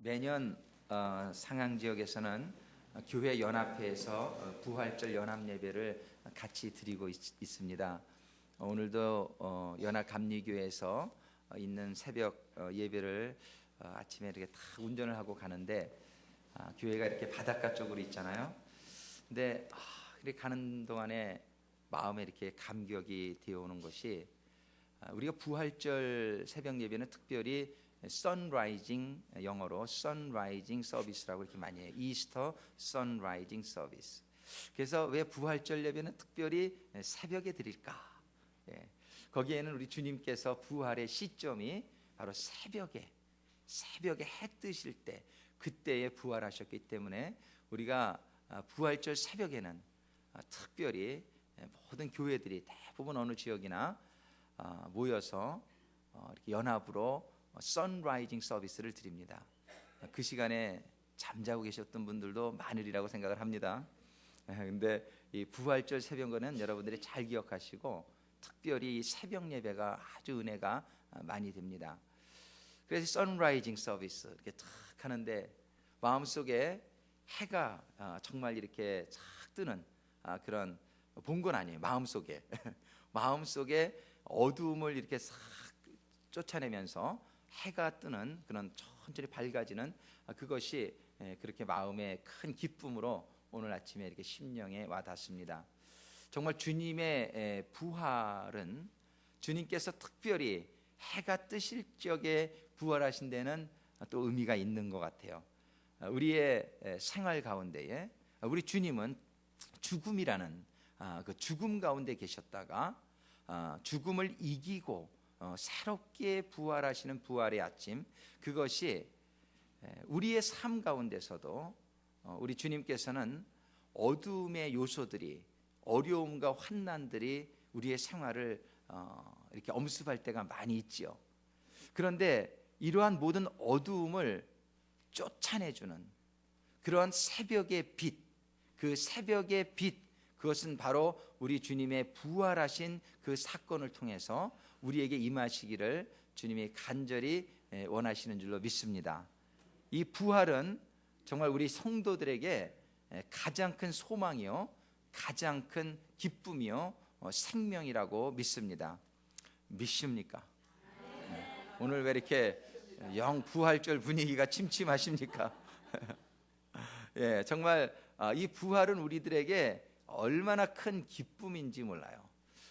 매년 상향 지역에서는 교회 연합회에서 부활절 연합 예배를 같이 드리고 있습니다. 오늘도 연합 감리교회에서 있는 새벽 예배를 아침에 이렇게 다 운전을 하고 가는데 교회가 이렇게 바닷가 쪽으로 있잖아요. 근데 이렇게 가는 동안에 마음에 이렇게 감격이 되어오는 것이 우리가 부활절 새벽 예배는 특별히 선라이징, 영어로 선라이징 서비스라고 이렇게 많이 해요. 이스터 선라이징 서비스. 그래서 왜 부활절 예배는 특별히 새벽에 드릴까? 거기에는 우리 주님께서 부활의 시점이 바로 새벽에 해 뜨실 때, 그때에 부활하셨기 때문에 우리가 부활절 새벽에는 특별히 모든 교회들이 대부분 어느 지역이나 모여서 이렇게 연합으로 선라이징 서비스를 드립니다. 그 시간에 잠자고 계셨던 분들도 많으리라고 생각을 합니다. 근데 이 부활절 새벽은 여러분들이 잘 기억하시고 특별히 이 새벽 예배가 아주 은혜가 많이 됩니다. 그래서 선라이징 서비스 이렇게 탁 하는데 마음속에 해가 정말 이렇게 착 뜨는 그런 본 건 아니에요. 마음속에 어두움을 이렇게 싹 쫓아내면서 해가 뜨는 그런 천천히 밝아지는 그것이 그렇게 마음의 큰 기쁨으로 오늘 아침에 이렇게 심령에 와닿습니다. 정말 주님의 부활은 주님께서 특별히 해가 뜨실 적에 부활하신 데는 또 의미가 있는 것 같아요. 우리의 생활 가운데에 우리 주님은 죽음이라는 그 죽음 가운데 계셨다가 죽음을 이기고 새롭게 부활하시는 부활의 아침, 그것이 우리의 삶 가운데서도 우리 주님께서는 어두움의 요소들이, 어려움과 환난들이 우리의 생활을 이렇게 엄습할 때가 많이 있지요. 그런데 이러한 모든 어두움을 쫓아내주는 그러한 새벽의 빛, 그 새벽의 빛, 그것은 바로 우리 주님의 부활하신 그 사건을 통해서 우리에게 임하시기를 주님이 간절히 원하시는 줄로 믿습니다. 이 부활은 정말 우리 성도들에게 가장 큰 소망이요, 가장 큰 기쁨이요, 생명이라고 믿습니다. 믿습니까? 오늘 왜 이렇게 영 부활절 분위기가 침침하십니까? 정말 이 부활은 우리들에게 얼마나 큰 기쁨인지 몰라요.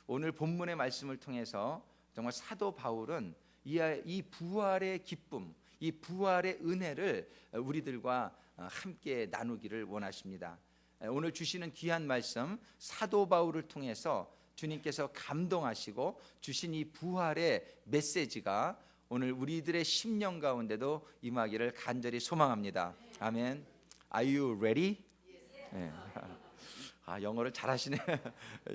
오늘 본문의 말씀을 통해서 정말 사도 바울은 이 부활의 기쁨, 이 부활의 은혜를 우리들과 함께 나누기를 원하십니다. 오늘 주시는 귀한 말씀, 사도 바울을 통해서 주님께서 감동하시고 주신 이 부활의 메시지가 오늘 우리들의 심령 가운데도 임하기를 간절히 소망합니다. 아멘. Are you ready? 영어를 잘하시네.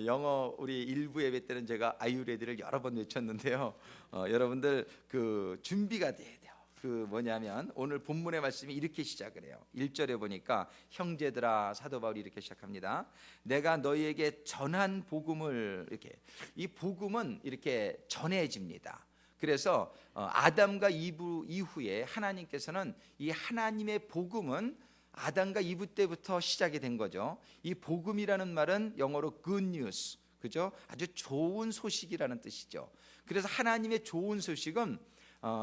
영어 우리 일부 예배 때는 제가 Are you ready를 여러 번 외쳤는데요. 여러분들 그 준비가 돼야 돼요. 그 뭐냐면 오늘 본문의 말씀이 이렇게 시작을 해요. 1절에 보니까 형제들아, 사도 바울이 이렇게 시작합니다. 내가 너희에게 전한 복음을, 이렇게 이 복음은 이렇게 전해집니다. 그래서 아담과 이브 이후에 하나님께서는 이 하나님의 복음은 아담과 이브 때부터 시작이 된 거죠. 이 복음이라는 말은 영어로 good news, 그죠? 아주 좋은 소식이라는 뜻이죠. 그래서 하나님의 좋은 소식은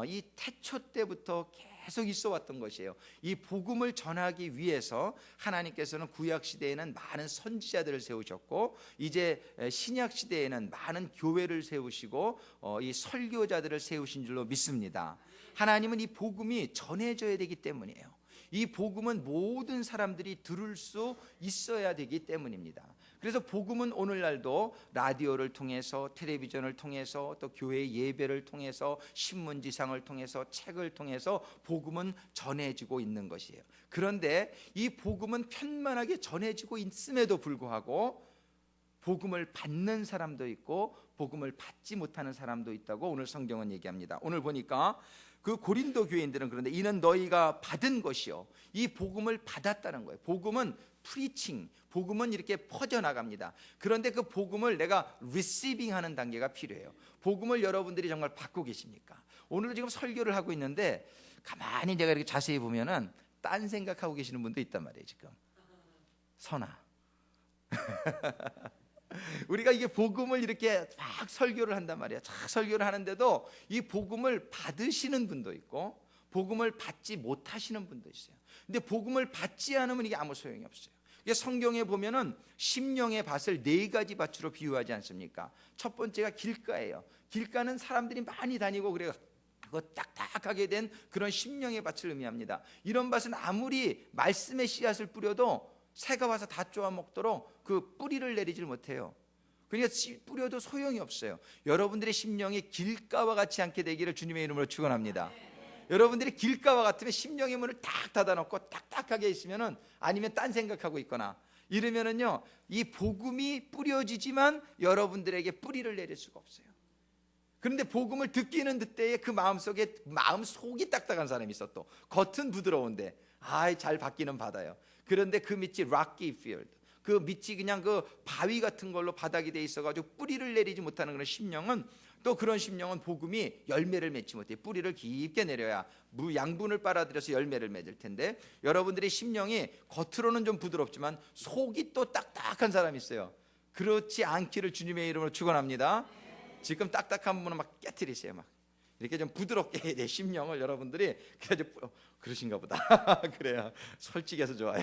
이 태초 때부터 계속 있어 왔던 것이에요. 이 복음을 전하기 위해서 하나님께서는 구약 시대에는 많은 선지자들을 세우셨고, 이제 신약 시대에는 많은 교회를 세우시고 이 설교자들을 세우신 줄로 믿습니다. 하나님은 이 복음이 전해져야 되기 때문이에요. 이 복음은 모든 사람들이 들을 수 있어야 되기 때문입니다. 그래서 복음은 오늘날도 라디오를 통해서, 텔레비전을 통해서, 또 교회 예배를 통해서, 신문지상을 통해서, 책을 통해서 복음은 전해지고 있는 것이에요. 그런데 이 복음은 편만하게 전해지고 있음에도 불구하고 복음을 받는 사람도 있고 복음을 받지 못하는 사람도 있다고 오늘 성경은 얘기합니다. 오늘 보니까 그 고린도 교인들은 그런데 이는 너희가 받은 것이요, 이 복음을 받았다는 거예요. 복음은 프리칭, 복음은 이렇게 퍼져나갑니다. 그런데 그 복음을 내가 리시빙하는 단계가 필요해요. 복음을 여러분들이 정말 받고 계십니까? 오늘도 지금 설교를 하고 있는데 가만히 제가 이렇게 자세히 보면은 딴 생각하고 계시는 분도 있단 말이에요. 지금 선아 우리가 이게 복음을 이렇게 막 설교를 한단 말이야. 쫙 설교를 하는데도 이 복음을 받으시는 분도 있고 복음을 받지 못하시는 분도 있어요. 근데 복음을 받지 않으면 이게 아무 소용이 없어요. 이게 성경에 보면은 심령의 밭을 4가지 밭으로 비유하지 않습니까? 첫 번째가 길가예요. 길가는 사람들이 많이 다니고 그래요. 그 딱딱하게 된 그런 심령의 밭을 의미합니다. 이런 밭은 아무리 말씀의 씨앗을 뿌려도 새가 와서 다 쪼아 먹도록 그 뿌리를 내리질 못해요. 그러니까 뿌려도 소용이 없어요. 여러분들의 심령이 길가와 같지 않게 되기를 주님의 이름으로 축원합니다. 여러분들이 길가와 같으면 심령의 문을 딱 닫아놓고 딱딱하게 있으면은, 아니면 딴 생각하고 있거나 이러면은요, 이 복음이 뿌려지지만 여러분들에게 뿌리를 내릴 수가 없어요. 그런데 복음을 듣기는 듣때에 그 마음속에 마음 속이 딱딱한 사람이 있어. 또 겉은 부드러운데 잘 받기는 받아요. 그런데 그 밑이 rocky field, 그 밑이 그냥 그 바위 같은 걸로 바닥이 돼 있어가지고 뿌리를 내리지 못하는 그런 심령은, 또 그런 심령은 복음이 열매를 맺지 못해요. 뿌리를 깊게 내려야 양분을 빨아들여서 열매를 맺을 텐데, 여러분들의 심령이 겉으로는 좀 부드럽지만 속이 또 딱딱한 사람이 있어요. 그렇지 않기를 주님의 이름으로 축원합니다. 지금 딱딱한 분은 막 깨트리세요. 막 이렇게 좀 부드럽게 해야 돼, 심령을. 여러분들이 그래가지고 그러신가 보다. 그래야 솔직해서 좋아요.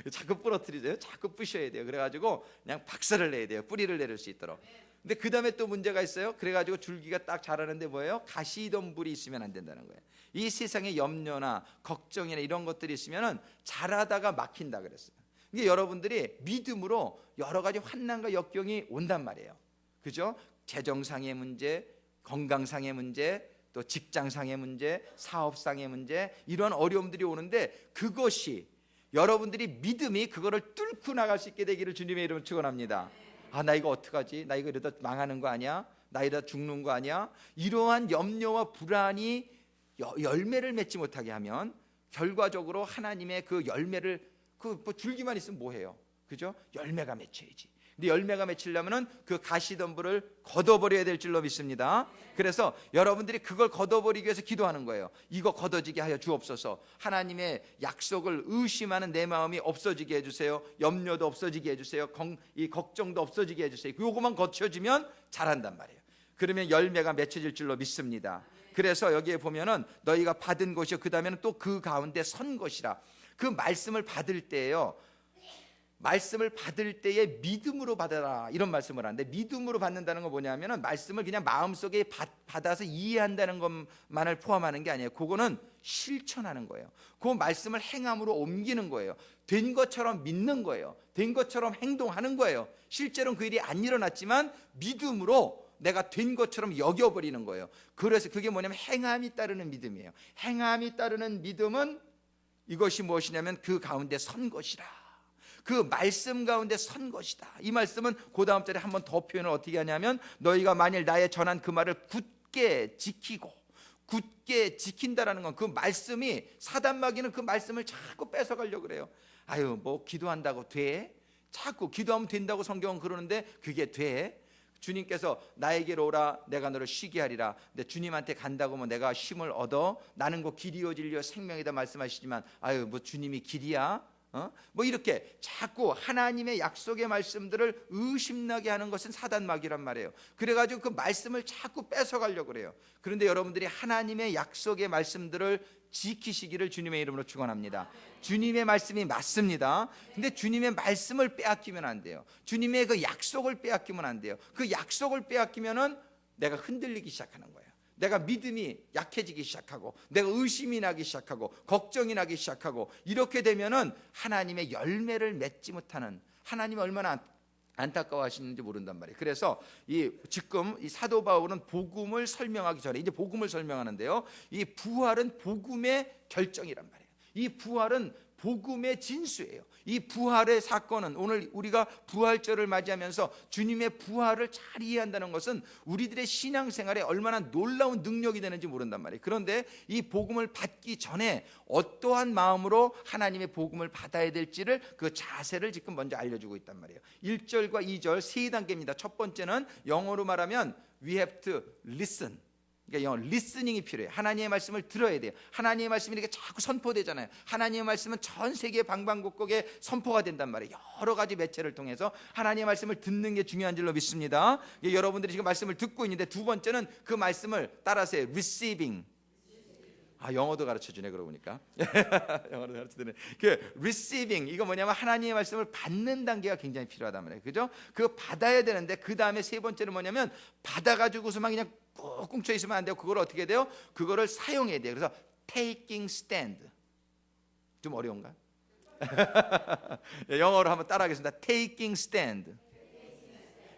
자꾸 부러뜨리세요. 자꾸 부셔야 돼요. 그래가지고 그냥 박살을 내야 돼요. 뿌리를 내릴 수 있도록. 근데 그 다음에 또 문제가 있어요. 그래가지고 줄기가 딱 자라는데 뭐예요? 가시덤불이 있으면 안 된다는 거예요. 이 세상에 염려나 걱정이나 이런 것들이 있으면은 자라다가 막힌다 그랬어요. 이게 여러분들이 믿음으로 여러 가지 환난과 역경이 온단 말이에요. 그죠? 재정상의 문제, 건강상의 문제, 또 직장상의 문제, 사업상의 문제, 이런 어려움들이 오는데, 그것이 여러분들이 믿음이 그거를 뚫고 나갈 수 있게 되기를 주님의 이름으로 축원합니다. 나 이거 어떡하지? 나 이거 이러다 망하는 거 아니야? 나 이러다 죽는 거 아니야? 이러한 염려와 불안이 열매를 맺지 못하게 하면 결과적으로 하나님의 그 열매를, 뭐 줄기만 있으면 뭐해요? 그죠? 열매가 맺혀야지. 근데 열매가 맺히려면은 그 가시덤불을 걷어버려야 될 줄로 믿습니다. 그래서 여러분들이 그걸 걷어버리기 위해서 기도하는 거예요. 이거 걷어지게 하여 주옵소서. 하나님의 약속을 의심하는 내 마음이 없어지게 해주세요. 염려도 없어지게 해주세요. 이 걱정도 없어지게 해주세요. 요거만 거쳐지면 잘한단 말이에요. 그러면 열매가 맺혀질 줄로 믿습니다. 그래서 여기에 보면은 너희가 받은 것이요, 그 다음에는 또 그 가운데 선 것이라. 그 말씀을 받을 때예요, 말씀을 받을 때에 믿음으로 받아라, 이런 말씀을 하는데, 믿음으로 받는다는 건 뭐냐면은 말씀을 그냥 마음속에 받아서 이해한다는 것만을 포함하는 게 아니에요. 그거는 실천하는 거예요. 그 말씀을 행함으로 옮기는 거예요. 된 것처럼 믿는 거예요. 된 것처럼 행동하는 거예요. 실제로는 그 일이 안 일어났지만 믿음으로 내가 된 것처럼 여겨버리는 거예요. 그래서 그게 뭐냐면 행함이 따르는 믿음이에요. 행함이 따르는 믿음은 이것이 무엇이냐면 그 가운데 선 것이라. 그 말씀 가운데 선 것이다. 이 말씀은 그 다음 절에 한 번 더 표현을 어떻게 하냐면, 너희가 만일 나의 전한 그 말을 굳게 지키고, 굳게 지킨다라는 건, 그 말씀이, 사단 마귀는 그 말씀을 자꾸 뺏어가려고 그래요. 뭐 기도한다고 돼? 자꾸 기도하면 된다고 성경은 그러는데 그게 돼? 주님께서 나에게로 오라 내가 너를 쉬게 하리라. 근데 주님한테 간다고 하면 내가 쉼을 얻어? 나는 곧 길이요 진리요 생명이다 말씀하시지만, 뭐 주님이 길이야? 뭐 이렇게 자꾸 하나님의 약속의 말씀들을 의심나게 하는 것은 사단 마귀란 말이에요. 그래가지고 그 말씀을 자꾸 뺏어가려고 그래요. 그런데 여러분들이 하나님의 약속의 말씀들을 지키시기를 주님의 이름으로 축원합니다. 주님의 말씀이 맞습니다. 근데 주님의 말씀을 빼앗기면 안 돼요. 주님의 그 약속을 빼앗기면 안 돼요. 그 약속을 빼앗기면은 내가 흔들리기 시작하는 거예요. 내가 믿음이 약해지기 시작하고, 내가 의심이 나기 시작하고, 걱정이 나기 시작하고, 이렇게 되면은 하나님의 열매를 맺지 못하는, 하나님이 얼마나 안타까워하시는지 모른단 말이에요. 그래서 지금 이 사도 바울은 복음을 설명하기 전에 이제 복음을 설명하는데요, 이 부활은 복음의 결정이란 말이에요. 이 부활은 복음의 진수예요. 이 부활의 사건은, 오늘 우리가 부활절을 맞이하면서 주님의 부활을 잘 이해한다는 것은 우리들의 신앙생활에 얼마나 놀라운 능력이 되는지 모른단 말이에요. 그런데 이 복음을 받기 전에 어떠한 마음으로 하나님의 복음을 받아야 될지를, 그 자세를 지금 먼저 알려주고 있단 말이에요. 1절과 2절 세 단계입니다. 첫 번째는 영어로 말하면 we have to listen. 그러니까 영어 리스닝이 필요해요. 하나님의 말씀을 들어야 돼요. 하나님의 말씀이 이렇게 자꾸 선포되잖아요. 하나님의 말씀은 전 세계 방방곡곡에 선포가 된단 말이에요. 여러 가지 매체를 통해서 하나님의 말씀을 듣는 게 중요한 줄로 믿습니다. 여러분들이 지금 말씀을 듣고 있는데, 두 번째는 그 말씀을 따라서 receiving. 영어도 가르쳐주네. 그러고 보니까 영어도 가르쳐주네. 그 receiving, 이거 뭐냐면 하나님의 말씀을 받는 단계가 굉장히 필요하단 말이에요. 그죠? 그거 받아야 되는데, 그 다음에 세 번째는 뭐냐면 받아가지고서만 그냥 꾹 쳐 있으면 안 돼요. 그걸 어떻게 해야 돼요? 그거를 사용해야 돼요. 그래서 taking stand. 좀 어려운가? 영어로 한번 따라하겠습니다. taking stand.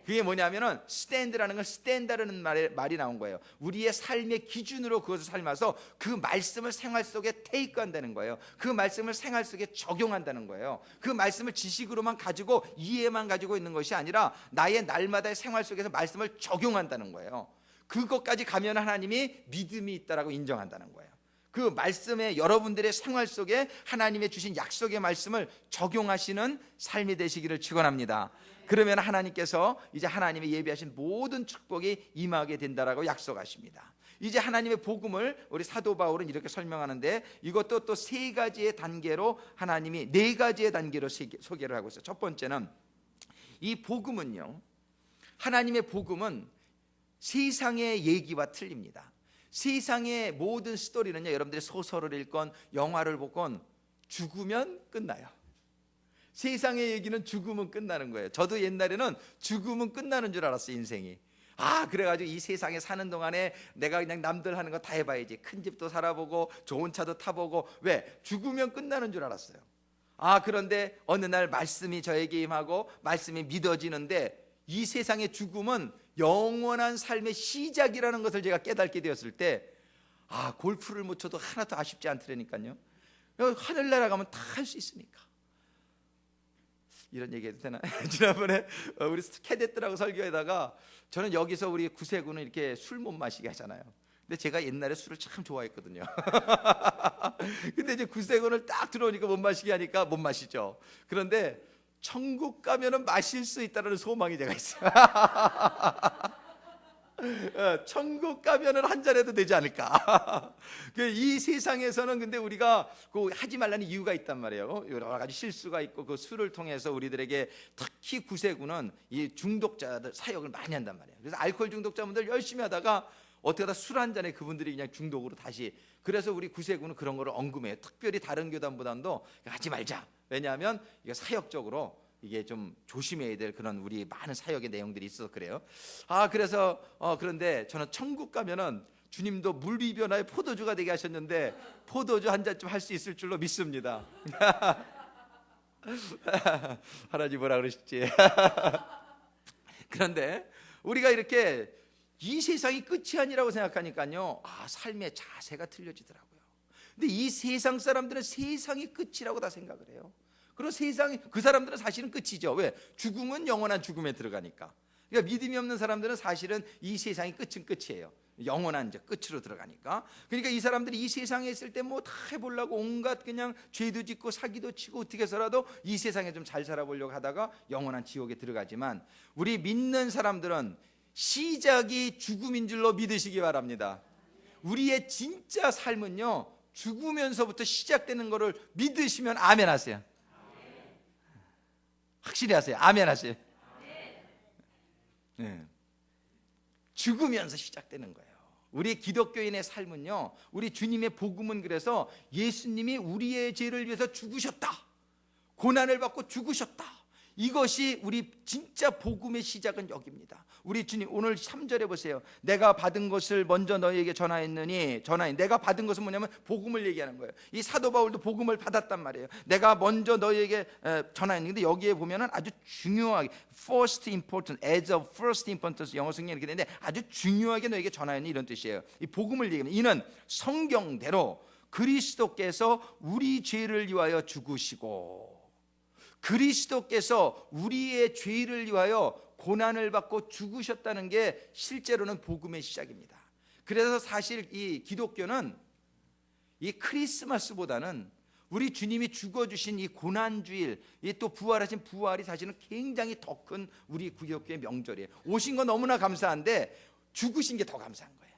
그게 뭐냐면은 stand라는 건 stand라는 말이 나온 거예요. 우리의 삶의 기준으로 그것을 삶아서 그 말씀을 생활 속에 take 한다는 거예요. 그 말씀을 생활 속에 적용한다는 거예요. 그 말씀을 지식으로만 가지고 이해만 가지고 있는 것이 아니라 나의 날마다의 생활 속에서 말씀을 적용한다는 거예요. 그것까지 가면 하나님이 믿음이 있다라고 인정한다는 거예요. 그 말씀에 여러분들의 생활 속에 하나님의 주신 약속의 말씀을 적용하시는 삶이 되시기를 축원합니다. 그러면 하나님께서 이제 하나님의 예비하신 모든 축복이 임하게 된다라고 약속하십니다. 이제 하나님의 복음을 우리 사도 바울은 이렇게 설명하는데, 이것도 또 세 가지의 단계로 하나님이 네 가지의 단계로 소개를 하고 있어요. 첫 번째는 이 복음은요, 하나님의 복음은 세상의 얘기와 틀립니다. 세상의 모든 스토리는요, 여러분들이 소설을 읽건 영화를 보건 죽으면 끝나요. 세상의 얘기는 죽으면 끝나는 거예요. 저도 옛날에는 죽으면 끝나는 줄 알았어요, 인생이. 그래가지고 이 세상에 사는 동안에 내가 그냥 남들 하는 거 다 해봐야지. 큰 집도 살아보고 좋은 차도 타보고. 왜? 죽으면 끝나는 줄 알았어요. 그런데 어느 날 말씀이 저에게 임하고 말씀이 믿어지는데, 이 세상의 죽음은 영원한 삶의 시작이라는 것을 제가 깨닫게 되었을 때, 골프를 못 쳐도 하나도 아쉽지 않더라니까요. 하늘 날아가면 다 할 수 있으니까. 이런 얘기 해도 되나? 지난번에 우리 캐데트라고 설교에다가, 저는 여기서 우리 구세군은 이렇게 술 못 마시게 하잖아요. 근데 제가 옛날에 술을 참 좋아했거든요. 근데 이제 구세군을 딱 들어오니까 못 마시게 하니까 못 마시죠. 그런데 천국 가면은 마실 수 있다는 소망이 제가 있어요. 천국 가면은 한 잔해도 되지 않을까. 이 세상에서는 근데 우리가 하지 말라는 이유가 있단 말이에요. 여러 가지 실수가 있고, 그 술을 통해서 우리들에게, 특히 구세군은 이 중독자들 사역을 많이 한단 말이에요. 그래서 알코올 중독자분들 열심히 하다가 어떻게 하다 술 한 잔에 그분들이 그냥 중독으로 다시. 그래서 우리 구세군은 그런 거를 언급해요. 특별히 다른 교단보다도 하지 말자. 왜냐하면 이게 사역적으로 이게 좀 조심해야 될 그런 우리 많은 사역의 내용들이 있어서 그래요. 그래서 그런데 저는 천국 가면은 주님도 물이변화의 포도주가 되게 하셨는데, 포도주 한 잔 좀 할 수 있을 줄로 믿습니다. 하나님 뭐라 그러실지. 그런데 우리가 이렇게 이 세상이 끝이 아니라고 생각하니까요, 삶의 자세가 틀려지더라고요. 근데 이 세상 사람들은 세상이 끝이라고 다 생각을 해요. 그리고 그 사람들은 사실은 끝이죠. 왜? 죽음은 영원한 죽음에 들어가니까. 그러니까 믿음이 없는 사람들은 사실은 이 세상이 끝은 끝이에요. 영원한 끝으로 들어가니까. 그러니까 이 사람들이 이 세상에 있을 때 뭐 다 해보려고 온갖 그냥 죄도 짓고 사기도 치고 어떻게 해서라도 이 세상에 좀 잘 살아보려고 하다가 영원한 지옥에 들어가지만, 우리 믿는 사람들은 시작이 죽음인 줄로 믿으시기 바랍니다. 우리의 진짜 삶은요, 죽으면서부터 시작되는 것을 믿으시면 아멘 하세요. 확실히 하세요. 아멘 하세요. 네. 죽으면서 시작되는 거예요. 우리 기독교인의 삶은요, 우리 주님의 복음은 그래서 예수님이 우리의 죄를 위해서 죽으셨다, 고난을 받고 죽으셨다, 이것이 우리 진짜 복음의 시작은 여기입니다. 우리 주님 오늘 3절에 보세요. 내가 받은 것을 먼저 너희에게 전하였느니. 내가 받은 것은 뭐냐면 복음을 얘기하는 거예요. 이 사도 바울도 복음을 받았단 말이에요. 내가 먼저 너희에게 전하였는데, 여기에 보면은 아주 중요하게 first important, as of first importance, 영어 성경에 이렇게 되는데 아주 중요하게 너희에게 전하였니, 이런 뜻이에요. 이 복음을 얘기하면 이는 성경대로 그리스도께서 우리 죄를 위하여 죽으시고, 그리스도께서 우리의 죄를 위하여 고난을 받고 죽으셨다는 게 실제로는 복음의 시작입니다. 그래서 사실 이 기독교는 이 크리스마스보다는 우리 주님이 죽어주신 이 고난주일, 이 또 부활하신 부활이 사실은 굉장히 더 큰 우리 기독교의 명절이에요. 오신 건 너무나 감사한데 죽으신 게 더 감사한 거예요.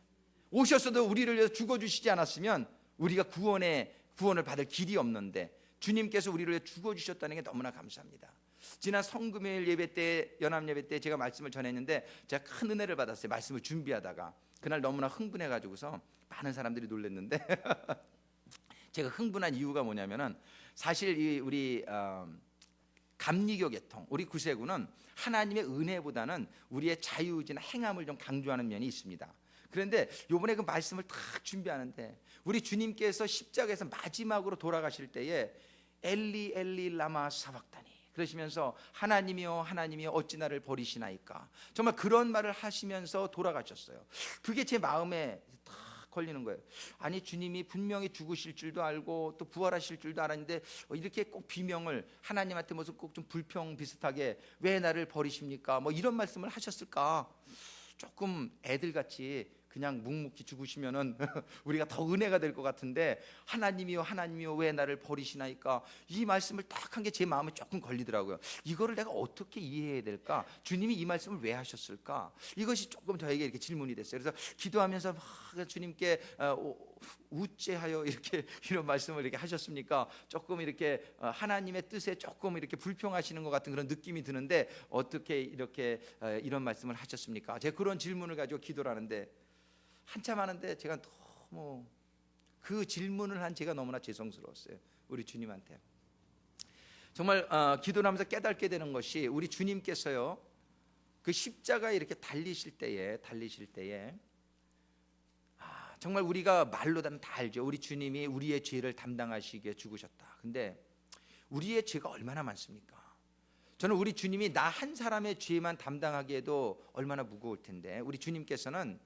오셨어도 우리를 위해서 죽어주시지 않았으면 우리가 구원을 받을 길이 없는데 주님께서 우리를 위해 죽어주셨다는 게 너무나 감사합니다. 지난 성금요일 예배 때, 연합 예배 때 제가 말씀을 전했는데 제가 큰 은혜를 받았어요. 말씀을 준비하다가 그날 너무나 흥분해가지고서 많은 사람들이 놀랐는데 제가 흥분한 이유가 뭐냐면은 사실 우리 감리교 계통, 우리 구세구는 하나님의 은혜보다는 우리의 자유의지나 행함을 좀 강조하는 면이 있습니다. 그런데 요번에 그 말씀을 딱 준비하는데 우리 주님께서 십자가에서 마지막으로 돌아가실 때에 엘리 엘리 라마 사박다니 그러시면서 하나님이여 하나님이여 어찌 나를 버리시나이까, 정말 그런 말을 하시면서 돌아가셨어요. 그게 제 마음에 딱 걸리는 거예요. 아니 주님이 분명히 죽으실 줄도 알고 또 부활하실 줄도 알았는데 이렇게 꼭 비명을 하나님한테 무슨 꼭 좀 불평 비슷하게 왜 나를 버리십니까 뭐 이런 말씀을 하셨을까. 조금 애들같이 그냥 묵묵히 죽으시면은 우리가 더 은혜가 될 것 같은데 하나님이요 하나님이요 왜 나를 버리시나이까, 이 말씀을 딱 한 게 제 마음에 조금 걸리더라고요. 이거를 내가 어떻게 이해해야 될까, 주님이 이 말씀을 왜 하셨을까, 이것이 조금 저에게 이렇게 질문이 됐어요. 그래서 기도하면서 막 주님께 우째하여 이렇게 이런 말씀을 이렇게 하셨습니까? 조금 이렇게 하나님의 뜻에 조금 이렇게 불평하시는 것 같은 그런 느낌이 드는데 어떻게 이렇게 이런 말씀을 하셨습니까? 제가 그런 질문을 가지고 기도를 하는데 한참 하는데 제가 너무 그 질문을 한 제가 너무나 죄송스러웠어요. 우리 주님한테 정말 기도를 하면서 깨닫게 되는 것이 우리 주님께서요 그 십자가에 이렇게 달리실 때에 정말 우리가 말로는 다 알죠. 우리 주님이 우리의 죄를 담당하시기에 죽으셨다. 근데 우리의 죄가 얼마나 많습니까? 저는 우리 주님이 나 한 사람의 죄만 담당하기에도 얼마나 무거울 텐데 우리 주님께서는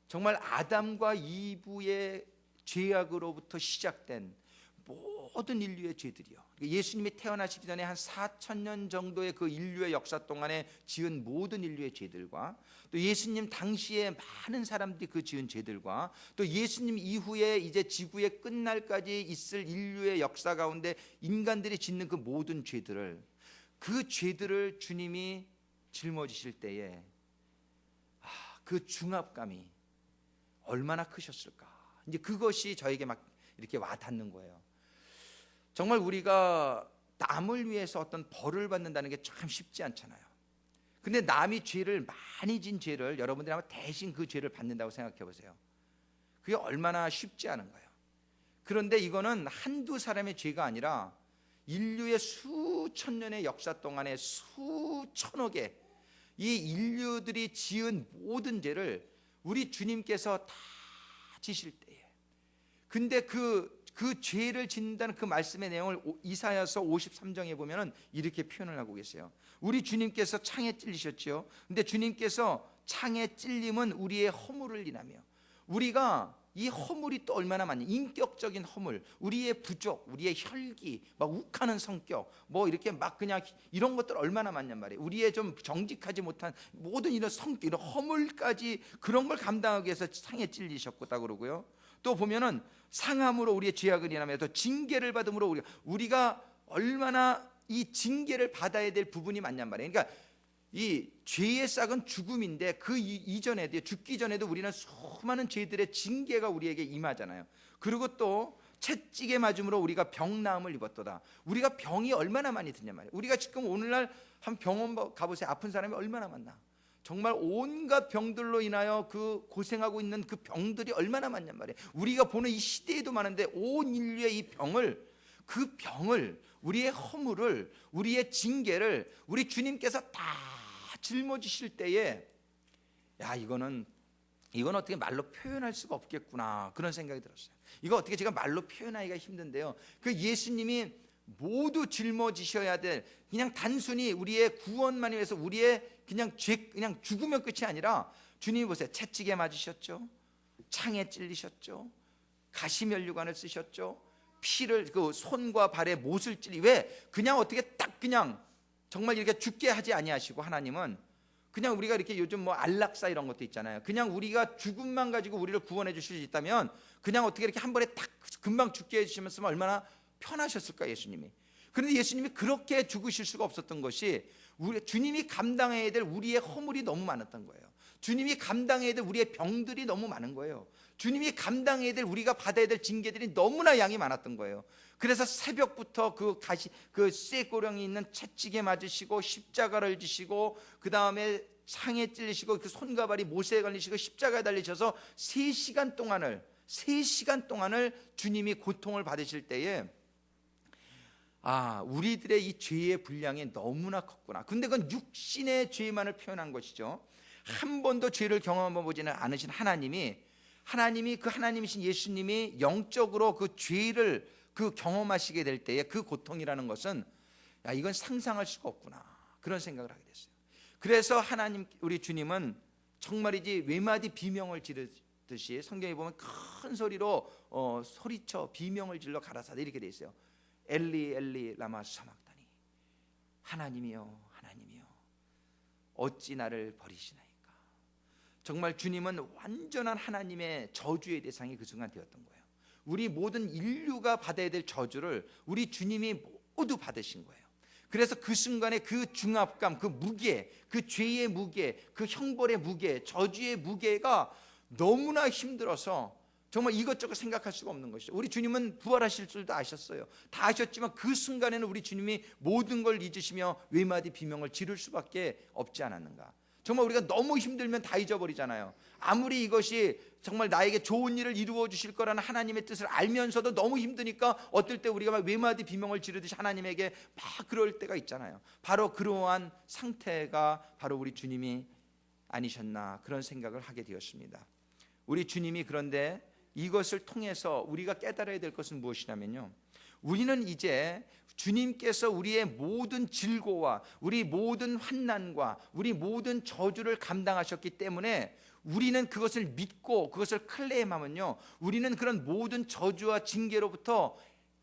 정말 아담과 이브의 죄악으로부터 시작된 모든 인류의 죄들이요, 예수님이 태어나시기 전에 한 4,000년 정도의 그 인류의 역사 동안에 지은 모든 인류의 죄들과 또 예수님 당시에 많은 사람들이 그 지은 죄들과 또 예수님 이후에 이제 지구의 끝날까지 있을 인류의 역사 가운데 인간들이 짓는 그 모든 죄들을, 그 죄들을 주님이 짊어지실 때에 그 중압감이 얼마나 크셨을까. 이제 그것이 저에게 막 이렇게 와닿는 거예요. 정말 우리가 남을 위해서 어떤 벌을 받는다는 게 참 쉽지 않잖아요. 근데 남이 죄를 많이 진 죄를 여러분들이 아마 대신 그 죄를 받는다고 생각해 보세요. 그게 얼마나 쉽지 않은 거예요. 그런데 이거는 한두 사람의 죄가 아니라 인류의 수천 년의 역사 동안에 수천억의 이 인류들이 지은 모든 죄를 우리 주님께서 다 지실 때에, 근데 그 죄를 짓는다는 그 말씀의 내용을 이사야서 53장에 보면은 이렇게 표현을 하고 계세요. 우리 주님께서 창에 찔리셨죠. 근데 주님께서 창에 찔림은 우리의 허물을 인하며, 우리가 이 허물이 또 얼마나 많니, 인격적인 허물, 우리의 부족, 우리의 혈기, 막 욱하는 성격, 뭐 이렇게 막 그냥 이런 것들 얼마나 많냔 말이에요. 우리의 좀 정직하지 못한 모든 이런 성격, 이런 허물까지 그런 걸 감당하기 위해서 창에 찔리셨고 다 그러고요. 또 보면은 상함으로 우리의 죄악을 인하며 또 징계를 받음으로 우리가 얼마나 이 징계를 받아야 될 부분이 많냔 말이에요. 그러니까 이 죄의 싹은 죽음인데 그 이전에도, 죽기 전에도 우리는 수많은 죄들의 징계가 우리에게 임하잖아요. 그리고 또 채찍에 맞음으로 우리가 병나음을 입었도다. 우리가 병이 얼마나 많이 드냐 말이에요. 우리가 지금 오늘날 한 병원 가보세요. 아픈 사람이 얼마나 많나. 정말 온갖 병들로 인하여 그 고생하고 있는 그 병들이 얼마나 많냔 말이에요. 우리가 보는 이 시대에도 많은데 온 인류의 이 병을, 그 병을, 우리의 허물을, 우리의 징계를 우리 주님께서 다 짊어지실 때에 이건 어떻게 말로 표현할 수가 없겠구나, 그런 생각이 들었어요. 이거 어떻게 제가 말로 표현하기가 힘든데요, 그 예수님이 모두 짊어지셔야 될, 그냥 단순히 우리의 구원만을 위해서 우리의 그냥 죽으면 끝이 아니라, 주님이 보세요. 채찍에 맞으셨죠, 창에 찔리셨죠, 가시면류관을 쓰셨죠, 피를 그 손과 발에 못을 찔리, 왜 그냥 어떻게 딱 그냥 정말 이렇게 죽게 하지 아니하시고, 하나님은 그냥 우리가 이렇게 요즘 뭐 안락사 이런 것도 있잖아요. 그냥 우리가 죽음만 가지고 우리를 구원해 주실 수 있다면 그냥 어떻게 이렇게 한 번에 딱 금방 죽게 해주시면 얼마나 편하셨을까 예수님이. 그런데 예수님이 그렇게 죽으실 수가 없었던 것이 주님이 감당해야 될 우리의 허물이 너무 많았던 거예요. 주님이 감당해야 될 우리의 병들이 너무 많은 거예요. 주님이 감당해야 될 우리가 받아야 될 징계들이 너무나 양이 많았던 거예요. 그래서 새벽부터 그 쇠고령이 있는 채찍에 맞으시고 십자가를 지시고 그 다음에 창에 찔리시고 그 손과 발이 못에 걸리시고 십자가에 달리셔서 3시간 동안을 주님이 고통을 받으실 때에 우리들의 이 죄의 분량이 너무나 컸구나. 근데 그건 육신의 죄만을 표현한 것이죠. 한 번도 죄를 경험해 보지는 않으신 하나님이 그 하나님이신 예수님이 영적으로 그 죄를 경험하시게 될 때에 그 고통이라는 것은 이건 상상할 수가 없구나, 그런 생각을 하게 됐어요. 그래서 하나님 우리 주님은 정말이지 외마디 비명을 지르듯이 성경에 보면 큰 소리로 소리쳐 비명을 질러 가라사대 이렇게 돼 있어요. 엘리 엘리 라마 사막다니, 하나님이여 하나님이여 어찌 나를 버리시나이까. 정말 주님은 완전한 하나님의 저주의 대상이 그 순간 되었던 거예요. 우리 모든 인류가 받아야 될 저주를 우리 주님이 모두 받으신 거예요. 그래서 그 순간에 그 중압감, 그 무게, 그 죄의 무게, 그 형벌의 무게, 저주의 무게가 너무나 힘들어서 정말 이것저것 생각할 수가 없는 것이죠. 우리 주님은 부활하실 줄도 아셨어요. 다 아셨지만 그 순간에는 우리 주님이 모든 걸 잊으시며 외마디 비명을 지를 수밖에 없지 않았는가. 정말 우리가 너무 힘들면 다 잊어버리잖아요. 아무리 이것이 정말 나에게 좋은 일을 이루어 주실 거라는 하나님의 뜻을 알면서도 너무 힘드니까 어떨 때 우리가 막 외마디 비명을 지르듯이 하나님에게 막 그럴 때가 있잖아요. 바로 그러한 상태가 바로 우리 주님이 아니셨나, 그런 생각을 하게 되었습니다. 우리 주님이 그런데 이것을 통해서 우리가 깨달아야 될 것은 무엇이냐면요, 우리는 이제 주님께서 우리의 모든 질고와 우리 모든 환난과 우리 모든 저주를 감당하셨기 때문에 우리는 그것을 믿고 그것을 클레임하면요, 우리는 그런 모든 저주와 징계로부터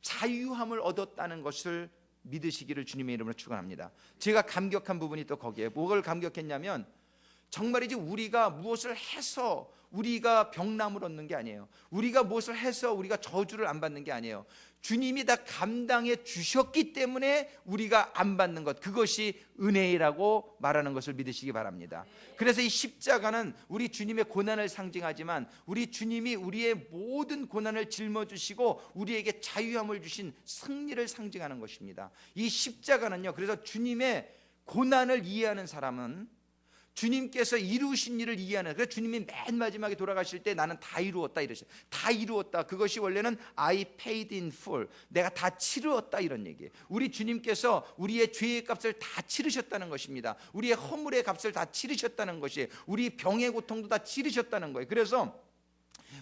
자유함을 얻었다는 것을 믿으시기를 주님의 이름으로 축원합니다. 제가 감격한 부분이 또 거기에 뭐를 감격했냐면, 정말이지 우리가 무엇을 해서 우리가 병남을 얻는 게 아니에요. 우리가 무엇을 해서 우리가 저주를 안 받는 게 아니에요. 주님이 다 감당해 주셨기 때문에 우리가 안 받는 것, 그것이 은혜라고 말하는 것을 믿으시기 바랍니다. 그래서 이 십자가는 우리 주님의 고난을 상징하지만 우리 주님이 우리의 모든 고난을 짊어지시고 우리에게 자유함을 주신 승리를 상징하는 것입니다. 이 십자가는요, 그래서 주님의 고난을 이해하는 사람은 주님께서 이루신 일을 이해하는, 그래서 주님이 맨 마지막에 돌아가실 때 나는 다 이루었다 이러셨어요. 다 이루었다. 그것이 원래는 I paid in full, 내가 다 치루었다, 이런 얘기예요. 우리 주님께서 우리의 죄의 값을 다 치르셨다는 것입니다. 우리의 허물의 값을 다 치르셨다는 것이에요. 우리 병의 고통도 다 치르셨다는 거예요. 그래서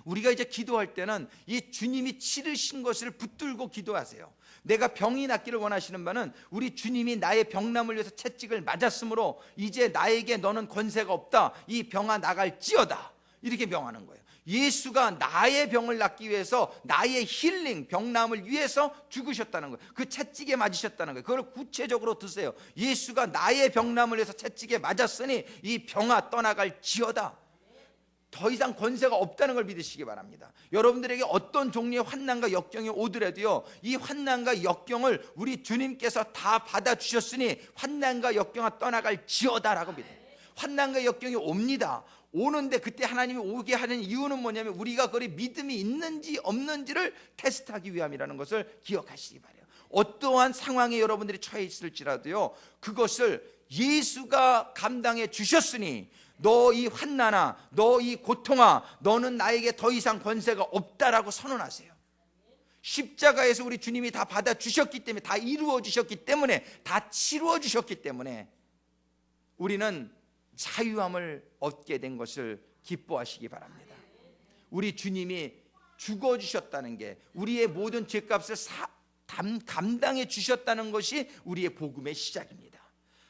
우리가 이제 기도할 때는 이 주님이 치르신 것을 붙들고 기도하세요. 내가 병이 낫기를 원하시는 바는 우리 주님이 나의 병남을 위해서 채찍을 맞았으므로 이제 나에게 너는 권세가 없다, 이 병아 나갈지어다, 이렇게 명하는 거예요. 예수가 나의 병을 낫기 위해서, 나의 힐링, 병남을 위해서 죽으셨다는 거예요. 그 채찍에 맞으셨다는 거예요. 그걸 구체적으로 드세요. 예수가 나의 병남을 위해서 채찍에 맞았으니 이 병아 떠나갈지어다. 더 이상 권세가 없다는 걸 믿으시기 바랍니다. 여러분들에게 어떤 종류의 환난과 역경이 오더라도요, 이 환난과 역경을 우리 주님께서 다 받아주셨으니 환난과 역경아 떠나갈지어다라고 믿어요. 환난과 역경이 옵니다. 오는데 그때 하나님이 오게 하는 이유는 뭐냐면 우리가 그리 믿음이 있는지 없는지를 테스트하기 위함이라는 것을 기억하시기 바라요. 어떠한 상황에 여러분들이 처해 있을지라도요, 그것을 예수가 감당해 주셨으니 너 이 환난아, 너 이 고통아, 너는 나에게 더 이상 권세가 없다라고 선언하세요. 십자가에서 우리 주님이 다 받아주셨기 때문에, 다 이루어 주셨기 때문에, 다 치루어 주셨기 때문에 우리는 자유함을 얻게 된 것을 기뻐하시기 바랍니다. 우리 주님이 죽어주셨다는 게, 우리의 모든 죄값을 감당해 주셨다는 것이 우리의 복음의 시작입니다.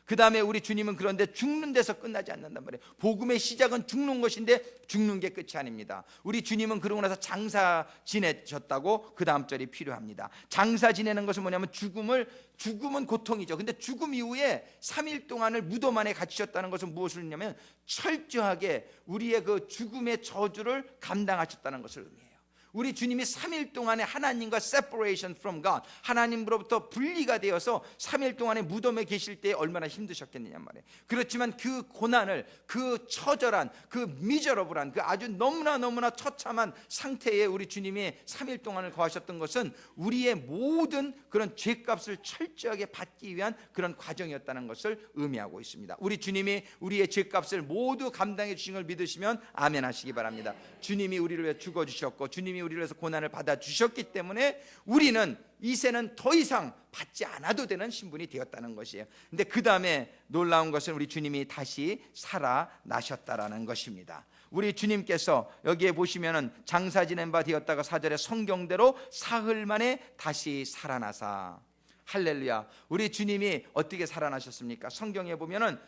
그 다음에 우리 주님은 그런데 죽는 데서 끝나지 않는단 말이에요. 복음의 시작은 죽는 것인데 죽는 게 끝이 아닙니다. 우리 주님은 그러고 나서 장사 지내셨다고 그 다음 절이 필요합니다. 장사 지내는 것은 뭐냐면 죽음은 고통이죠. 근데 죽음 이후에 3일 동안을 무덤 안에 갇히셨다는 것은 무엇을 의미하냐면 철저하게 우리의 그 죽음의 저주를 감당하셨다는 것을 의미해요. 우리 주님이 3일 동안에 하나님과 separation from God, 하나님으로부터 분리가 되어서 3일 동안에 무덤에 계실 때 얼마나 힘드셨겠느냐 말이에요. 그렇지만 그 고난을, 그 처절한, 그 미저러블한, 그 아주 너무나 처참한 상태에 우리 주님이 3일 동안을 거하셨던 것은 우리의 모든 그런 죄값을 철저하게 받기 위한 그런 과정이었다는 것을 의미하고 있습니다. 우리 주님이 우리의 죄값을 모두 감당해 주신 걸 믿으시면 아멘 하시기 바랍니다. 주님이 우리를 위해 죽어주셨고 주님이 우리를 위해서 고난을 받아주셨기 때문에 우리는 이제는 더 이상 받지 않아도 되는 신분이 되었다는 것이에요. 근데 그 다음에 놀라운 것은 우리 주님이 다시 살아나셨다라는 것입니다. 우리 주님께서 여기에 보시면은 장사 지낸 바 되었다가 4절에 성경대로 사흘 만에 다시 살아나사. 할렐루야. 우리 주님이 어떻게 살아나셨습니까? 성경에 보면은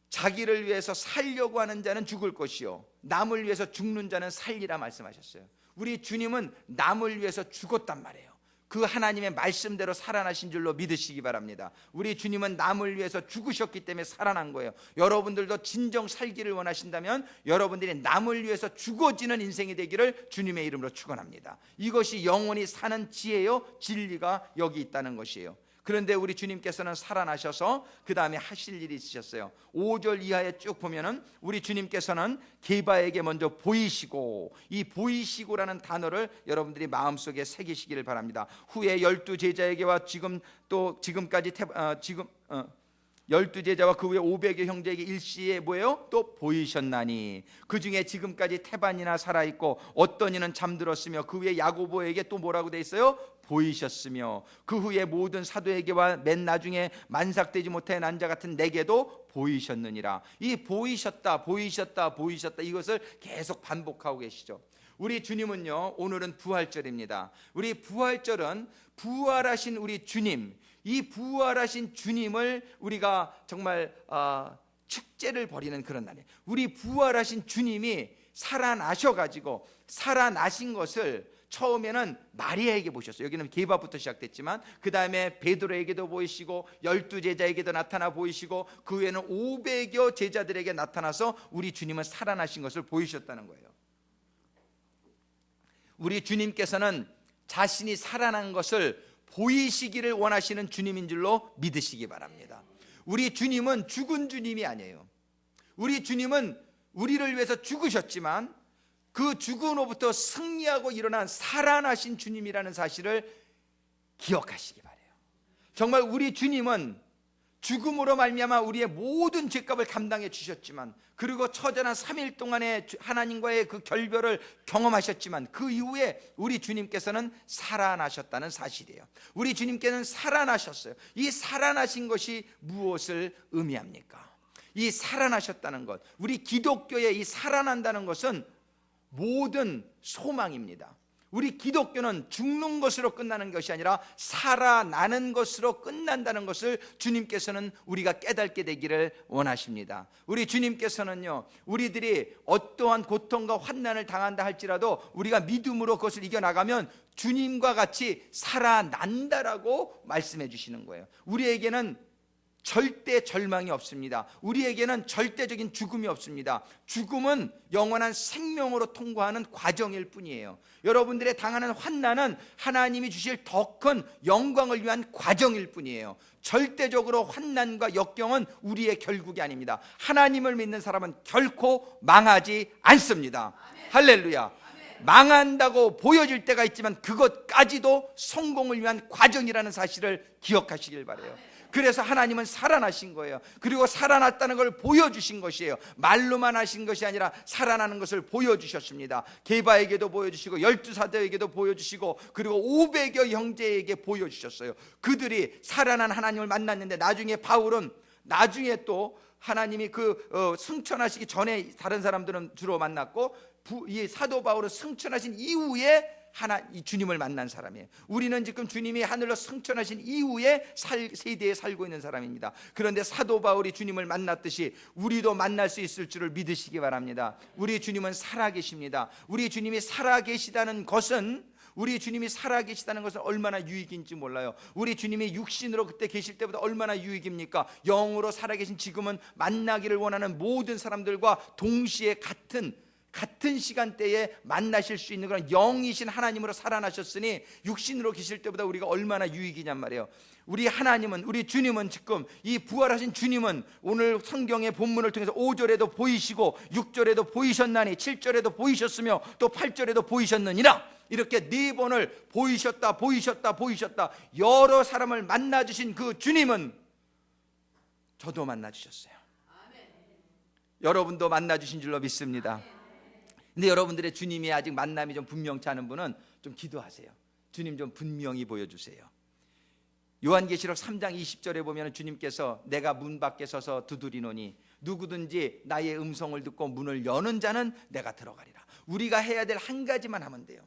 자기를 위해서 살려고 하는 자는 죽을 것이요 남을 위해서 죽는 자는 살리라 말씀하셨어요. 우리 주님은 남을 위해서 죽었단 말이에요. 그 하나님의 말씀대로 살아나신 줄로 믿으시기 바랍니다. 우리 주님은 남을 위해서 죽으셨기 때문에 살아난 거예요. 여러분들도 진정 살기를 원하신다면 여러분들이 남을 위해서 죽어지는 인생이 되기를 주님의 이름으로 축원합니다. 이것이 영원히 사는 지혜요 진리가 여기 있다는 것이에요. 그런데 우리 주님께서는 살아나셔서 그 다음에 하실 일이 있으셨어요. 5절 이하에 쭉 보면은 우리 주님께서는 게바에게 먼저 보이시고, 이 보이시고라는 단어를 여러분들이 마음속에 새기시기를 바랍니다. 후에 12제자에게와 지금까지 12제자와 그 후에 500여 형제에게 일시에 뭐예요? 또 보이셨나니 그 중에 지금까지 태반이나 살아있고 어떤 이는 잠들었으며 그 후에 야고보에게 또 뭐라고 돼 있어요? 보이셨으며 그 후에 모든 사도에게와 맨 나중에 만삭되지 못해 난 자 같은 내게도 보이셨느니라. 이 보이셨다 이것을 계속 반복하고 계시죠. 우리 주님은요, 오늘은 부활절입니다. 우리 부활절은 부활하신 우리 주님, 이 부활하신 주님을 우리가 정말 축제를 벌이는 그런 날이에요. 우리 부활하신 주님이 살아나셔가지고 살아나신 것을 처음에는 마리아에게 보셨어요. 여기는 게바부터 시작됐지만 그 다음에 베드로에게도 보이시고 12제자에게도 나타나 보이시고 그 후에는 500여 제자들에게 나타나서 우리 주님은 살아나신 것을 보이셨다는 거예요. 우리 주님께서는 자신이 살아난 것을 보이시기를 원하시는 주님인 줄로 믿으시기 바랍니다. 우리 주님은 죽은 주님이 아니에요. 우리 주님은 우리를 위해서 죽으셨지만 그 죽음으로부터 승리하고 일어난 살아나신 주님이라는 사실을 기억하시기 바라요. 정말 우리 주님은 죽음으로 말미암아 우리의 모든 죄값을 감당해 주셨지만, 그리고 처절한 3일 동안의 하나님과의 그 결별을 경험하셨지만 그 이후에 우리 주님께서는 살아나셨다는 사실이에요. 우리 주님께서는 살아나셨어요. 이 살아나신 것이 무엇을 의미합니까? 이 살아나셨다는 것, 우리 기독교의 이 살아난다는 것은 모든 소망입니다. 우리 기독교는 죽는 것으로 끝나는 것이 아니라 살아나는 것으로 끝난다는 것을 주님께서는 우리가 깨닫게 되기를 원하십니다. 우리 주님께서는요, 우리들이 어떠한 고통과 환난을 당한다 할지라도 우리가 믿음으로 그것을 이겨나가면 주님과 같이 살아난다라고 말씀해 주시는 거예요. 우리에게는 절대 절망이 없습니다. 우리에게는 절대적인 죽음이 없습니다. 죽음은 영원한 생명으로 통과하는 과정일 뿐이에요. 여러분들의 당하는 환난은 하나님이 주실 더 큰 영광을 위한 과정일 뿐이에요. 절대적으로 환난과 역경은 우리의 결국이 아닙니다. 하나님을 믿는 사람은 결코 망하지 않습니다. 할렐루야. 망한다고 보여질 때가 있지만 그것까지도 성공을 위한 과정이라는 사실을 기억하시길 바라요. 그래서 하나님은 살아나신 거예요. 그리고 살아났다는 걸 보여주신 것이에요. 말로만 하신 것이 아니라 살아나는 것을 보여주셨습니다. 게바에게도 보여주시고 12사도에게도 보여주시고 그리고 500여 형제에게 보여주셨어요. 그들이 살아난 하나님을 만났는데 나중에 바울은 나중에 또 하나님이 승천하시기 전에 다른 사람들은 주로 만났고 이 사도 바울은 승천하신 이후에 이 주님을 만난 사람이에요. 우리는 지금 주님이 하늘로 승천하신 이후에 세대에 살고 있는 사람입니다. 그런데 사도 바울이 주님을 만났듯이 우리도 만날 수 있을 줄을 믿으시기 바랍니다. 우리 주님은 살아계십니다. 우리 주님이 살아계시다는 것은 얼마나 유익인지 몰라요. 우리 주님이 육신으로 그때 계실 때보다 얼마나 유익입니까? 영으로 살아계신 지금은 만나기를 원하는 모든 사람들과 동시에 같은 같은 시간대에 만나실 수 있는 그런 영이신 하나님으로 살아나셨으니 육신으로 계실 때보다 우리가 얼마나 유익이냔 말이에요. 우리 하나님은, 우리 주님은, 지금 이 부활하신 주님은 오늘 성경의 본문을 통해서 5절에도 보이시고 6절에도 보이셨나니 7절에도 보이셨으며 또 8절에도 보이셨느니라. 이렇게 4번을 보이셨다 여러 사람을 만나주신 그 주님은 저도 만나주셨어요. 여러분도 만나주신 줄로 믿습니다. 근데 여러분들의 주님이 아직 만남이 좀 분명치 않은 분은 좀 기도하세요. 주님 좀 분명히 보여주세요. 요한계시록 3장 20절에 보면 주님께서 내가 문 밖에 서서 두드리노니 누구든지 나의 음성을 듣고 문을 여는 자는 내가 들어가리라. 우리가 해야 될 한 가지만 하면 돼요.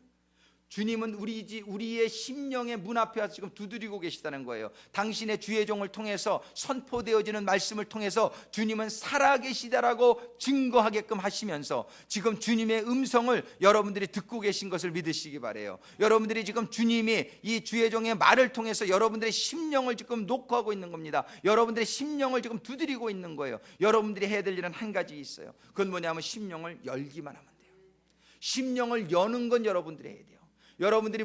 주님은 우리의 심령의 문 앞에 와서 지금 두드리고 계시다는 거예요. 당신의 주의 종을 통해서 선포되어지는 말씀을 통해서 주님은 살아계시다라고 증거하게끔 하시면서 지금 주님의 음성을 여러분들이 듣고 계신 것을 믿으시기 바라요. 여러분들이 지금 주님이 이 주의 종의 말을 통해서 여러분들의 심령을 지금 녹화하고 있는 겁니다. 여러분들의 심령을 지금 두드리고 있는 거예요. 여러분들이 해야 될 일은 한 가지 있어요. 그건 뭐냐면 심령을 열기만 하면 돼요. 심령을 여는 건 여러분들이 해야 돼요. 여러분들이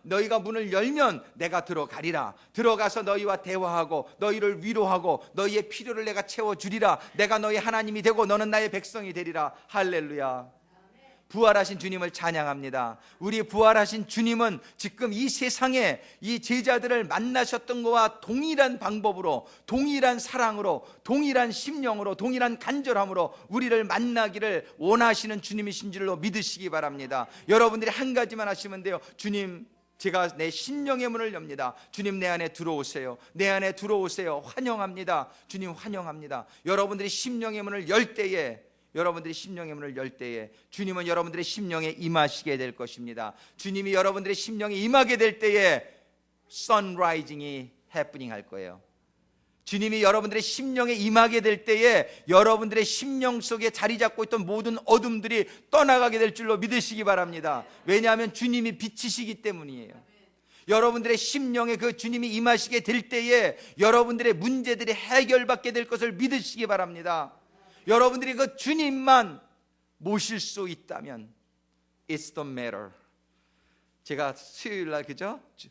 너희가 문을 열면 내가 들어가리라. 들어가서 너희와 대화하고 너희를 위로하고 너희의 필요를 내가 채워주리라. 내가 너희 하나님이 되고 너는 나의 백성이 되리라. 할렐루야. 부활하신 주님을 찬양합니다. 우리 부활하신 주님은 지금 이 세상에 이 제자들을 만나셨던 것과 동일한 방법으로, 동일한 사랑으로, 동일한 심령으로, 동일한 간절함으로 우리를 만나기를 원하시는 주님이신 줄로 믿으시기 바랍니다. 여러분들이 한 가지만 하시면 돼요. 주님, 제가 내 심령의 문을 엽니다. 주님, 내 안에 들어오세요. 내 안에 들어오세요. 환영합니다. 주님, 환영합니다. 여러분들이 심령의 문을 열 때에, 주님은 여러분들의 심령에 임하시게 될 것입니다. 주님이 여러분들의 심령에 임하게 될 때에 선라이징이 해프닝 할 거예요. 주님이 여러분들의 심령에 임하게 될 때에 여러분들의 심령 속에 자리 잡고 있던 모든 어둠들이 떠나가게 될 줄로 믿으시기 바랍니다. 왜냐하면 주님이 빛이시기 때문이에요. 여러분들의 심령에 그 주님이 임하시게 될 때에 여러분들의 문제들이 해결받게 될 것을 믿으시기 바랍니다. 여러분들이 그 주님만 모실 수 있다면 It's the matter. 제가 수요일날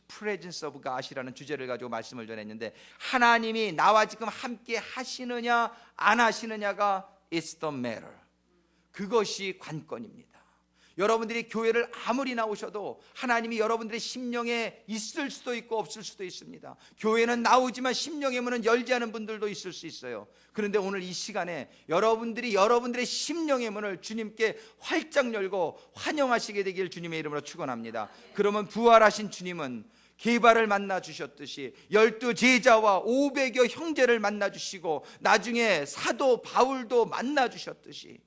Presence of God이라는 주제를 가지고 말씀을 전했는데 하나님이 나와 지금 함께 하시느냐 안 하시느냐가 It's the matter. 그것이 관건입니다. 여러분들이 교회를 아무리 나오셔도 하나님이 여러분들의 심령에 있을 수도 있고 없을 수도 있습니다. 교회는 나오지만 심령의 문은 열지 않은 분들도 있을 수 있어요. 그런데 오늘 이 시간에 여러분들이 여러분들의 심령의 문을 주님께 활짝 열고 환영하시게 되길 주님의 이름으로 축원합니다. 그러면 부활하신 주님은 게바를 만나 주셨듯이 12 제자와 500여 형제를 만나 주시고 나중에 사도 바울도 만나 주셨듯이,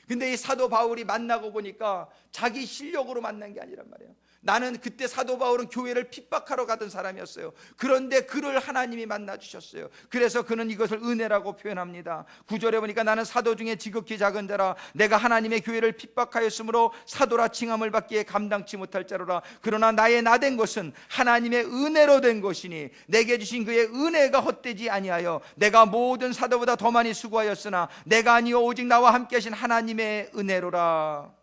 근데 이 사도 바울이 만나고 보니까 자기 실력으로 만난 게 아니란 말이에요. 나는 그때 사도 바울은 교회를 핍박하러 가던 사람이었어요. 그런데 그를 하나님이 만나 주셨어요. 그래서 그는 이것을 은혜라고 표현합니다. 9절에 보니까 나는 사도 중에 지극히 작은 자라 내가 하나님의 교회를 핍박하였으므로 사도라 칭함을 받기에 감당치 못할 자로라. 그러나 나의 나된 것은 하나님의 은혜로 된 것이니 내게 주신 그의 은혜가 헛되지 아니하여 내가 모든 사도보다 더 많이 수고하였으나 내가 아니요 오직 나와 함께 하신 하나님의 은혜로라.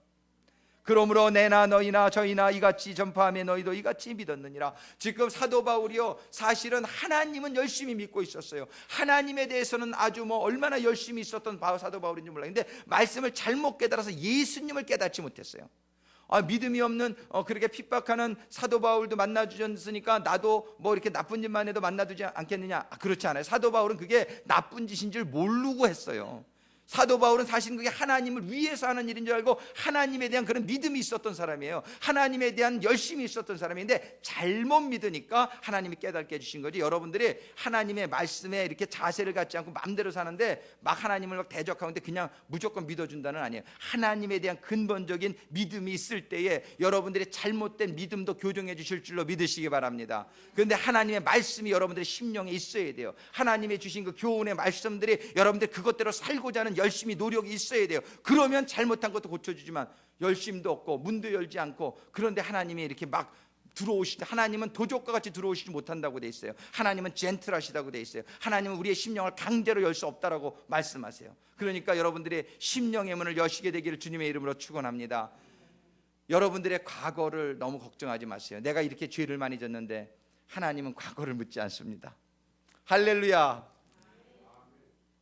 그러므로 내나 너희나 저희나 이같이 전파하며 너희도 이같이 믿었느니라. 지금 사도 바울이요, 사실은 하나님은 열심히 믿고 있었어요. 하나님에 대해서는 아주 얼마나 열심히 있었던 사도 바울인지 몰라요. 근데 말씀을 잘못 깨달아서 예수님을 깨닫지 못했어요. 믿음이 없는 그렇게 핍박하는 사도 바울도 만나주셨으니까 나도 이렇게 나쁜 짓만 해도 만나두지 않겠느냐? 그렇지 않아요. 사도 바울은 그게 나쁜 짓인 줄 모르고 했어요. 사도 바울은 사실 그게 하나님을 위해서 하는 일인 줄 알고 하나님에 대한 그런 믿음이 있었던 사람이에요. 하나님에 대한 열심이 있었던 사람인데 잘못 믿으니까 하나님이 깨닫게 해주신 거지. 여러분들이 하나님의 말씀에 이렇게 자세를 갖지 않고 마음대로 사는데 막 하나님을 막 대적하는데 그냥 무조건 믿어준다는 아니에요. 하나님에 대한 근본적인 믿음이 있을 때에 여러분들이 잘못된 믿음도 교정해 주실 줄로 믿으시기 바랍니다. 그런데 하나님의 말씀이 여러분들의 심령에 있어야 돼요. 하나님의 주신 그 교훈의 말씀들이 여러분들 그것대로 살고자 하는 열심히 노력이 있어야 돼요. 그러면 잘못한 것도 고쳐주지만 열심도 없고 문도 열지 않고, 그런데 하나님이 이렇게 막 하나님은 도적과 같이 들어오시지 못한다고 돼 있어요. 하나님은 젠틀하시다고 돼 있어요. 하나님은 우리의 심령을 강제로 열 수 없다라고 말씀하세요. 그러니까 여러분들의 심령의 문을 여시게 되기를 주님의 이름으로 축원합니다. 여러분들의 과거를 너무 걱정하지 마세요. 내가 이렇게 죄를 많이 졌는데 하나님은 과거를 묻지 않습니다. 할렐루야.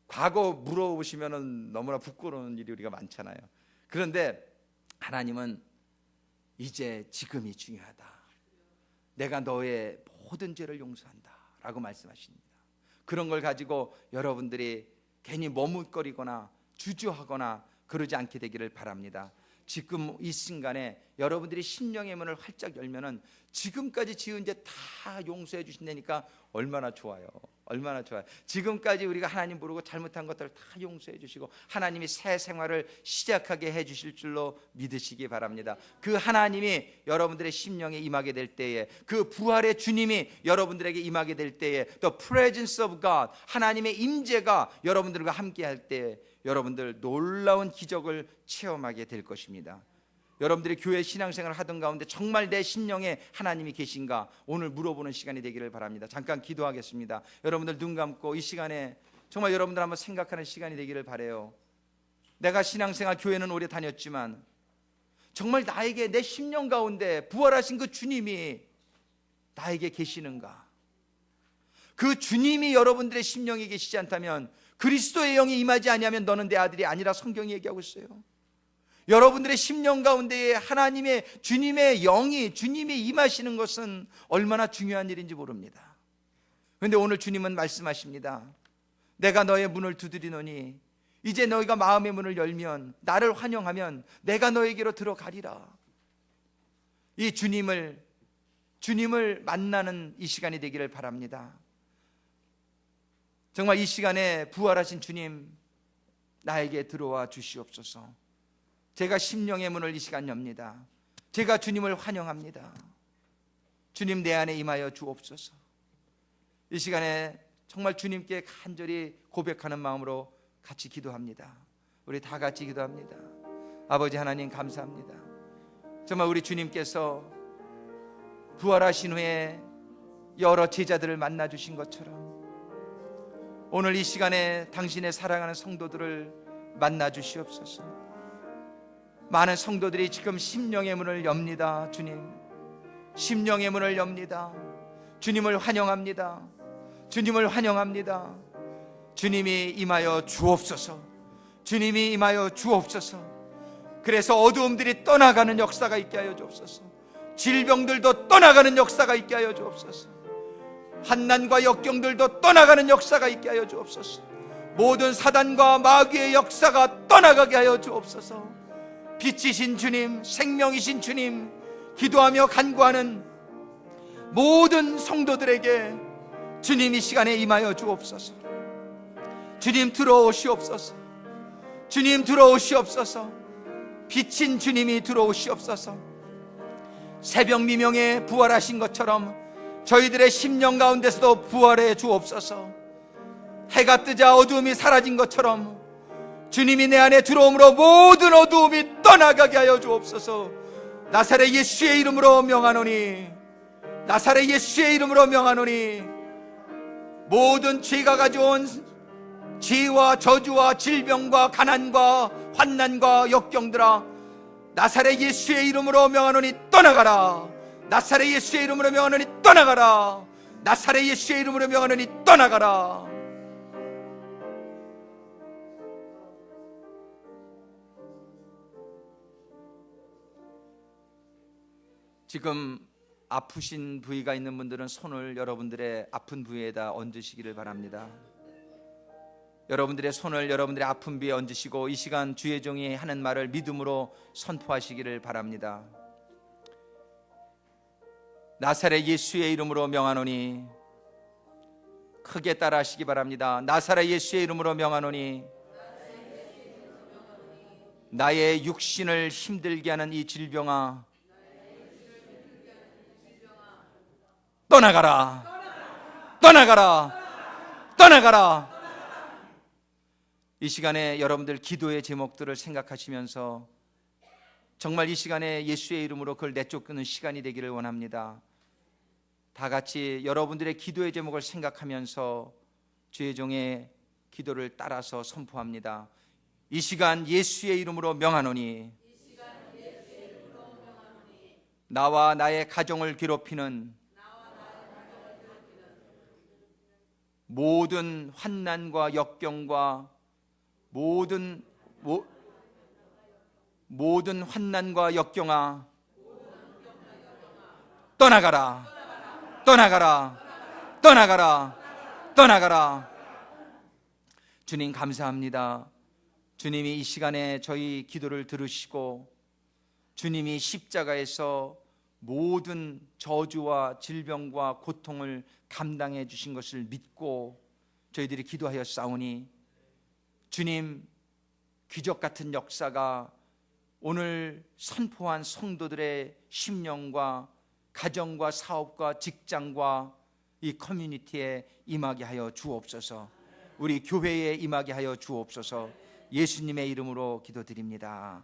과거 물어보시면 너무나 부끄러운 일이 우리가 많잖아요. 그런데 하나님은 이제 지금이 중요하다. 내가 너의 모든 죄를 용서한다 라고 말씀하십니다. 그런 걸 가지고 여러분들이 괜히 머뭇거리거나 주저하거나 그러지 않게 되기를 바랍니다. 지금 이 순간에 여러분들이 심령의 문을 활짝 열면은 지금까지 지은 죄 다 용서해 주신다니까 얼마나 좋아요. 얼마나 좋아요. 지금까지 우리가 하나님 부르고 잘못한 것들을 다 용서해 주시고 하나님이 새 생활을 시작하게 해 주실 줄로 믿으시기 바랍니다. 그 하나님이 여러분들의 심령에 임하게 될 때에, 그 부활의 주님이 여러분들에게 임하게 될 때에, The presence of God, 하나님의 임재가 여러분들과 함께 할 때에 여러분들 놀라운 기적을 체험하게 될 것입니다. 여러분들이 교회 신앙생활을 하던 가운데 정말 내 심령에 하나님이 계신가 오늘 물어보는 시간이 되기를 바랍니다. 잠깐 기도하겠습니다. 여러분들 눈 감고 이 시간에 정말 여러분들 한번 생각하는 시간이 되기를 바라요. 내가 신앙생활 교회는 오래 다녔지만 정말 나에게 내 심령 가운데 부활하신 그 주님이 나에게 계시는가? 그 주님이 여러분들의 심령에 계시지 않다면, 그리스도의 영이 임하지 아니하면 너는 내 아들이 아니라 성경이 얘기하고 있어요. 여러분들의 심령 가운데에 하나님의 주님의 영이, 주님이 임하시는 것은 얼마나 중요한 일인지 모릅니다. 그런데 오늘 주님은 말씀하십니다. 내가 너의 문을 두드리노니 이제 너희가 마음의 문을 열면, 나를 환영하면 내가 너에게로 들어가리라. 이 주님을 만나는 이 시간이 되기를 바랍니다. 정말 이 시간에 부활하신 주님, 나에게 들어와 주시옵소서. 제가 심령의 문을 이 시간 엽니다. 제가 주님을 환영합니다. 주님 내 안에 임하여 주옵소서. 이 시간에 정말 주님께 간절히 고백하는 마음으로 같이 기도합니다. 우리 다 같이 기도합니다. 아버지 하나님 감사합니다. 정말 우리 주님께서 부활하신 후에 여러 제자들을 만나 주신 것처럼 오늘 이 시간에 당신의 사랑하는 성도들을 만나 주시옵소서. 많은 성도들이 지금 심령의 문을 엽니다. 주님, 심령의 문을 엽니다. 주님을 환영합니다. 주님을 환영합니다. 주님이 임하여 주옵소서. 주님이 임하여 주옵소서. 그래서 어두움들이 떠나가는 역사가 있게 하여 주옵소서. 질병들도 떠나가는 역사가 있게 하여 주옵소서. 환난과 역경들도 떠나가는 역사가 있게 하여 주옵소서. 모든 사단과 마귀의 역사가 떠나가게 하여 주옵소서. 빛이신 주님, 생명이신 주님, 기도하며 간구하는 모든 성도들에게 주님 이 시간에 임하여 주옵소서. 주님 들어오시옵소서. 주님 들어오시옵소서. 빛인 주님이 들어오시옵소서. 새벽 미명에 부활하신 것처럼 저희들의 심령 가운데서도 부활해 주옵소서. 해가 뜨자 어두움이 사라진 것처럼 주님이 내 안에 들어옴으로 모든 어두움이 떠나가게 하여 주옵소서. 나사렛 예수의 이름으로 명하노니, 나사렛 예수의 이름으로 명하노니, 모든 죄가 가져온 지혜와 저주와 질병과 가난과 환난과 역경들아, 나사렛 예수의 이름으로 명하노니 떠나가라. 나사렛 예수의 이름으로 명하노니 떠나가라. 나사렛 예수의 이름으로 명하노니 떠나가라. 지금 아프신 부위가 있는 분들은 손을 여러분들의 아픈 부위에다 얹으시기를 바랍니다. 여러분들의 손을 여러분들의 아픈 부위에 얹으시고 이 시간 주의 종이 하는 말을 믿음으로 선포하시기를 바랍니다. 나사렛 예수의 이름으로 명하노니, 크게 따라하시기 바랍니다. 나사렛 예수의 이름으로 명하노니, 나의 육신을 힘들게 하는 이 질병아 떠나가라. 떠나가라. 떠나가라. 이 시간에 여러분들 기도의 제목들을 생각하시면서 정말 이 시간에 예수의 이름으로 그걸 내쫓는 시간이 되기를 원합니다. 다 같이 여러분들의 기도의 제목을 생각하면서 주의 종의 기도를 따라서 선포합니다. 이 시간 예수의 이름으로 명하노니 나와 나의 가정을 괴롭히는 모든 환난과 역경과 모든 환난과 역경아 떠나가라, 떠나가라, 떠나가라, 떠나가라. 주님 감사합니다. 주님이 이 시간에 저희 기도를 들으시고 주님이 십자가에서 모든 저주와 질병과 고통을 감당해 주신 것을 믿고 저희들이 기도하여 싸우니 주님 기적 같은 역사가 오늘 선포한 성도들의 심령과 가정과 사업과 직장과 이 커뮤니티에 임하게 하여 주옵소서. 우리 교회에 임하게 하여 주옵소서. 예수님의 이름으로 기도드립니다.